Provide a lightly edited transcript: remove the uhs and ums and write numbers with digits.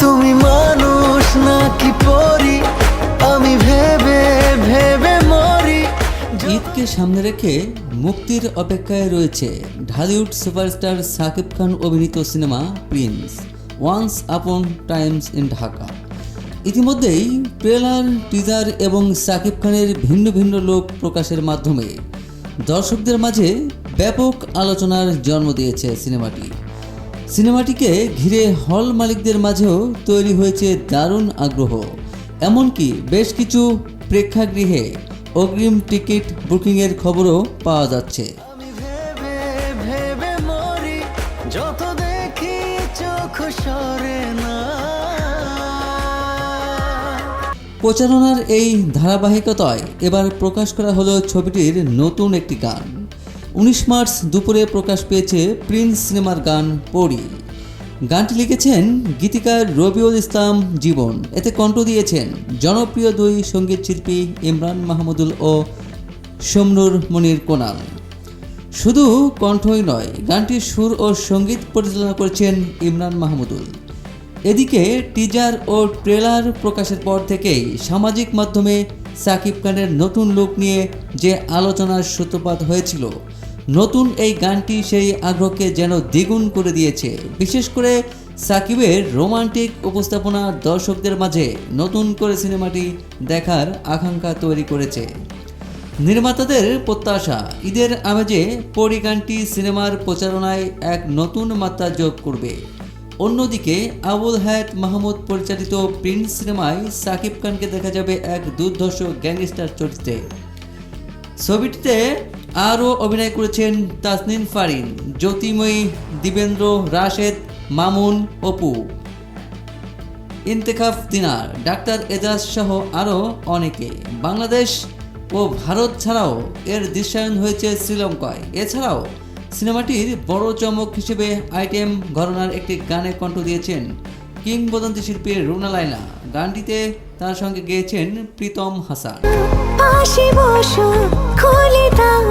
তুমি মানুষ নাকি পরি, আমি ভেবে ভেবে মরি। ঈদকে সামনে রেখে মুক্তির অপেক্ষায় রয়েছে ঢালিউড সুপারস্টার শাকিব খান অভিনীত cinema Prince once upon times in Dhaka. ইতিমধ্যেই ট্রেলার, টিজার এবং শাকিব খানের ভিন্ন ভিন্ন লোক প্রকাশের মাধ্যমে দর্শকদের মাঝে ব্যাপক আলোচনার জন্ম দিয়েছে সিনেমাটিকে ঘিরে হল মালিকদের মাঝেও তৈরি হয়েছে দারুণ আগ্রহ। এমনকি বেশ কিছু প্রেক্ষাগৃহে অগ্রিম টিকিট বুকিংয়ের খবরও পাওয়া যাচ্ছে। আমি ভেবে ভেবে মরি, যত দেখি চোখ সরে না। প্রচারণার এই ধারাবাহিকতায় এবার প্রকাশ করা হলো ছবিটির নতুন একটি গান। 19 মার্চ দুপুরে প্রকাশ পেয়েছে প্রিন্স সিনেমার গান পরি। গানটি লিখেছেন গীতিকার রবিউল ইসলাম জীবন। এতে কণ্ঠ দিয়েছেন জনপ্রিয় দুই সঙ্গীত শিল্পী ইমরান মাহমুদুল ও শমনুর মনির কোনাল। শুধু কণ্ঠই নয়, গানটির সুর ও সঙ্গীত পরিচালনা করেছেন ইমরান মাহমুদুল। এদিকে টিজার ও ট্রেলার প্রকাশের পর থেকেই সামাজিক মাধ্যমে শাকিব খানের নতুন লুক নিয়ে যে আলোচনার সূত্রপাত হয়েছিল, নতুন এই গানটি সেই আগ্রহকে যেন দ্বিগুণ করে দিয়েছে। বিশেষ করে শাকিবের রোমান্টিক উপস্থাপনা দর্শকদের মাঝে নতুন করে সিনেমাটি দেখার আকাঙ্ক্ষা তৈরি করেছে। নির্মাতাদের প্রত্যাশা, ঈদের আমেজে পরি গানটি সিনেমার প্রচারণায় এক নতুন মাত্রা যোগ করবে। অন্যদিকে আবুল হায়াত মাহমুদ পরিচালিত প্রিন্স সিনেমায় শাকিব খানকে দেখা যাবে এক দুর্ধর্ষ গ্যাংস্টার চরিত্রে। ছবিটিতে আরও অভিনয় করেছেন তাসনিম ফারিন, জ্যোতিময়ী, দিবেন্দ্র, রাশেদ, মামুন, অপু, ইন্তেখাব দিনার, ডাক্তার এজাজ সহ আরও অনেকে। বাংলাদেশ ও ভারত ছাড়াও এর দৃশ্যায়ন হয়েছে শ্রীলঙ্কায়। এছাড়াও সিনেমাটির বড় চমক হিসেবে আইটেম ঘরানার একটি গানে কণ্ঠ দিয়েছেন কিংবদন্তি শিল্পী রুনা লায়লা। গানটিতে তার সঙ্গে গেয়েছেন প্রীতম হাসান। পাশে বসো, খুলে দাও